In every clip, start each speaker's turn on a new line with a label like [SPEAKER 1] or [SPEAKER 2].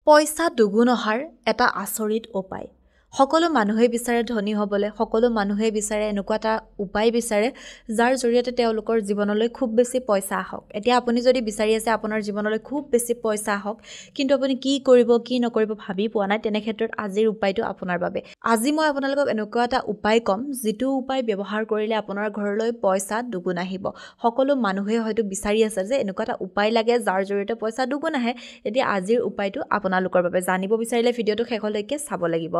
[SPEAKER 1] পইচা দুগুণ অহাৰ এটা আচৰিত উপায়। সকলো মানুহে বিচাৰে ধনী হ'বলৈ, সকলো মানুহে বিচাৰে এনেকুৱা এটা উপায় বিচাৰে যাৰ জৰিয়তে তেওঁলোকৰ জীৱনলৈ খুব বেছি পইচা আহক। এতিয়া আপুনি যদি বিচাৰি আছে আপোনাৰ জীৱনলৈ খুব বেছি পইচা আহক, কিন্তু আপুনি কি কৰিব কি নকৰিব ভাবি পোৱা নাই, তেনে ক্ষেত্ৰত আজিৰ উপায়টো আপোনাৰ বাবে। আজি মই আপোনালোকক এনেকুৱা এটা উপায় ক'ম যিটো উপায় ব্যৱহাৰ কৰিলে আপোনাৰ ঘৰলৈ পইচা দুগুণ আহিব। সকলো মানুহে হয়তো বিচাৰি আছে যে এনেকুৱা এটা উপায় লাগে যাৰ জৰিয়তে পইচা দুগুণ আহে। এতিয়া আজিৰ উপায়টো আপোনালোকৰ বাবে। জানিব বিচাৰিলে ভিডিঅ'টো শেষলৈকে চাব লাগিব।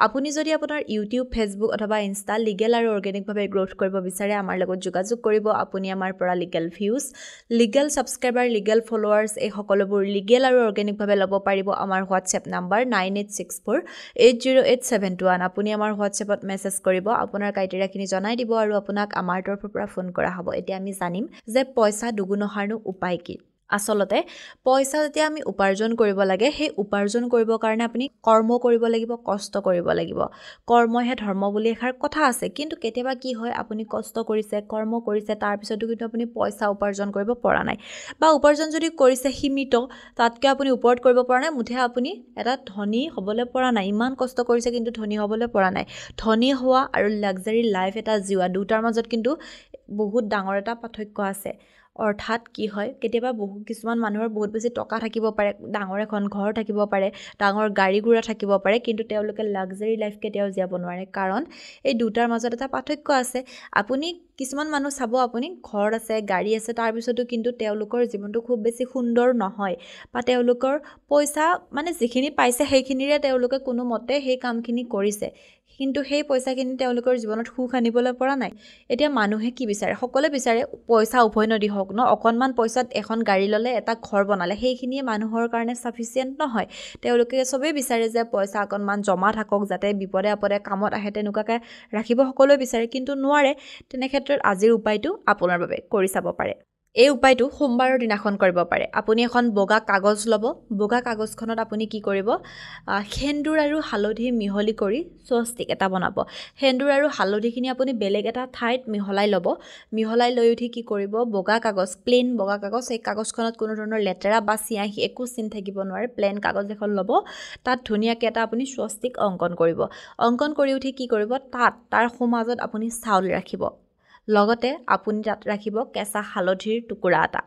[SPEAKER 1] আপুনি যদি আপোনাৰ ইউটিউব, ফেচবুক অথবা ইনষ্টা লিগেল আৰু অৰ্গেনিকভাৱে গ্ৰ'থ কৰিব বিচাৰে, আমাৰ লগত যোগাযোগ কৰিব। আপুনি আমাৰ পৰা legal views, legal subscriber, legal followers এই সকলোবোৰ লিগেল আৰু অৰ্গেনিকভাৱে ল'ব পাৰিব। আমাৰ হোৱাটছএপ নাম্বাৰ 9864808721। আপুনি আমাৰ হোৱাটছএপত মেছেজ কৰিব, আপোনাৰ ক্ৰাইটেৰিয়াখিনি জনাই দিব আৰু আপোনাক আমাৰ তৰফৰ পৰা ফোন কৰা হ'ব। এতিয়া আমি জানিম যে পইচা দুগুণ অহাৰনো উপায় কি। আচলতে পইচা যেতিয়া আমি উপাৰ্জন কৰিব লাগে, সেই উপাৰ্জন কৰিবৰ কাৰণে আপুনি কৰ্ম কৰিব লাগিব, কষ্ট কৰিব লাগিব। কৰ্মহে ধৰ্ম বুলি এষাৰ কথা আছে, কিন্তু কেতিয়াবা কি হয় আপুনি কষ্ট কৰিছে, কৰ্ম কৰিছে, তাৰপিছতো কিন্তু আপুনি পইচা উপাৰ্জন কৰিব পৰা নাই, বা উপাৰ্জন যদি কৰিছে সীমিত, তাতকৈ আপুনি ওপৰত কৰিব পৰা নাই, মুঠে আপুনি এটা ধনী হ'বলৈ পৰা নাই। ইমান কষ্ট কৰিছে কিন্তু ধনী হ'বলৈ পৰা নাই। ধনী হোৱা আৰু লাক্সাৰী লাইফ এটা জীওৱা দুটাৰ মাজত কিন্তু বহুত ডাঙৰ এটা পাৰ্থক্য আছে। অৰ্থাৎ কি হয়, কেতিয়াবা কিছুমান মানুহৰ বহুত বেছি টকা থাকিব পাৰে, ডাঙৰ এখন ঘৰ থাকিব পাৰে, ডাঙৰ গাড়ী ঘোঁৰা থাকিব পাৰে, কিন্তু তেওঁলোকে লাক্সাৰী লাইফ কেতিয়াও জীয়াব নোৱাৰে। কাৰণ এই দুটাৰ মাজত এটা পাৰ্থক্য আছে। আপুনি কিছুমান মানুহ চাব, আপুনি ঘৰ আছে, গাড়ী আছে, তাৰপিছতো কিন্তু তেওঁলোকৰ জীৱনটো খুব বেছি সুন্দৰ নহয়, বা তেওঁলোকৰ পইচা মানে যিখিনি পাইছে সেইখিনিৰে তেওঁলোকে কোনোমতে সেই কামখিনি কৰিছে, কিন্তু সেই পইচাখিনি তেওঁলোকৰ জীৱনত সুখ আনিবলৈ পৰা নাই। এতিয়া মানুহে কি বিচাৰে? সকলোৱে বিচাৰে পইচা উভৈনদী হওক ন, অকণমান পইচাত এখন গাড়ী ল'লে, এটা ঘৰ বনালে, সেইখিনিয়ে মানুহৰ কাৰণে ছাফিচিয়েণ্ট নহয়। তেওঁলোকে চবেই বিচাৰে যে পইচা অকণমান জমা থাকক, যাতে বিপদে আপদে কামত আহে, তেনেকুৱাকৈ ৰাখিব সকলোৱে বিচাৰে, কিন্তু নোৱাৰে। তেনে ক্ষেত্ৰত আজিৰ উপায়টো আপোনাৰ বাবে, কৰি চাব পাৰে। এই উপায়টো সোমবাৰৰ দিনাখন কৰিব পাৰে। আপুনি এখন বগা কাগজ ল'ব। বগা কাগজখনত আপুনি কি কৰিব, সেন্দুৰ আৰু হালধি মিহলি কৰি স্বস্তিক এটা বনাব। সেন্দুৰ আৰু হালধিখিনি আপুনি বেলেগ এটা ঠাইত মিহলাই ল'ব। মিহলাই লৈ উঠি কি কৰিব, বগা কাগজ, প্লেইন বগা কাগজ, সেই কাগজখনত কোনো ধৰণৰ লেতেৰা বা চিয়াঁহী একো চিন থাকিব নোৱাৰে, প্লেইন কাগজ এখন ল'ব। তাত ধুনীয়াকৈ এটা আপুনি স্বস্তিক অংকন কৰিব। অংকন কৰি উঠি কি কৰিব, তাৰ সোঁমাজত আপুনি চাউল ৰাখিব। লগতে আপুনি তাত ৰাখিব কেঁচা হালধিৰ টুকুৰা এটা,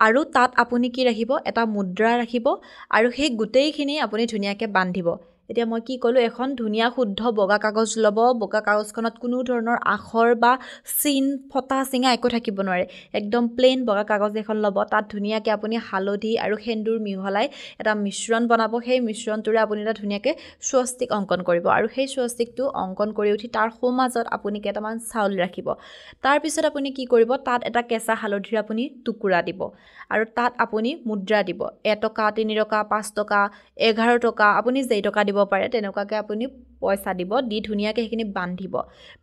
[SPEAKER 1] আৰু তাত আপুনি কি ৰাখিব, এটা মুদ্ৰা ৰাখিব, আৰু সেই গোটেইখিনি আপুনি ধুনীয়াকৈ বান্ধিব। এতিয়া মই কি ক'লোঁ, এখন ধুনীয়া শুদ্ধ বগা কাগজ ল'ব। বগা কাগজখনত কোনো ধৰণৰ আখৰ বা চিন, ফটা চিঙা একো থাকিব নোৱাৰে, একদম প্লেইন বগা কাগজ এখন ল'ব। তাত ধুনীয়াকৈ আপুনি হালধি আৰু সেন্দুৰ মিহলাই এটা মিশ্ৰণ বনাব। সেই মিশ্ৰণটোৰে আপুনি এটা ধুনীয়াকৈ স্বস্তিক অংকন কৰিব, আৰু সেই স্বস্তিকটো অংকন কৰি উঠি তাৰ সোঁমাজত আপুনি কেইটামান চাউল ৰাখিব। তাৰপিছত আপুনি কি কৰিব, তাত এটা কেঁচা হালধিৰ আপুনি টুকুৰা দিব, আৰু তাত আপুনি মুদ্ৰা দিব। 1 টকা, 3 টকা, 5 টকা, 11 টকা, আপুনি যেই টকা দিব পাৰে তেনেকুৱাকৈ আপুনি পইচা দিব। দি ধুনীয়াকৈ সেইখিনি বান্ধিব।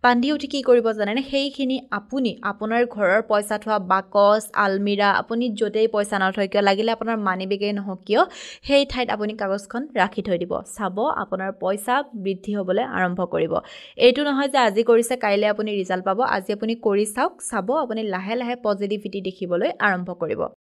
[SPEAKER 1] বান্ধি উঠি কি কৰিব জানেনে, সেইখিনি আপুনি আপোনাৰ ঘৰৰ পইচা থোৱা বাকচ, আলমিৰা, আপুনি য'তেই পইচা নথয় কিয়, লাগিলে আপোনাৰ মানি বেগেই নহওক কিয়, সেই ঠাইত আপুনি কাগজখন ৰাখি থৈ দিব। চাব আপোনাৰ পইচা বৃদ্ধি হ'বলৈ আৰম্ভ কৰিব। এইটো নহয় যে আজি কৰিছে কাইলৈ আপুনি ৰিজাল্ট পাব। আজি আপুনি কৰি চাওক, চাব আপুনি লাহে লাহে পজিটিভিটি দেখিবলৈ আৰম্ভ কৰিব।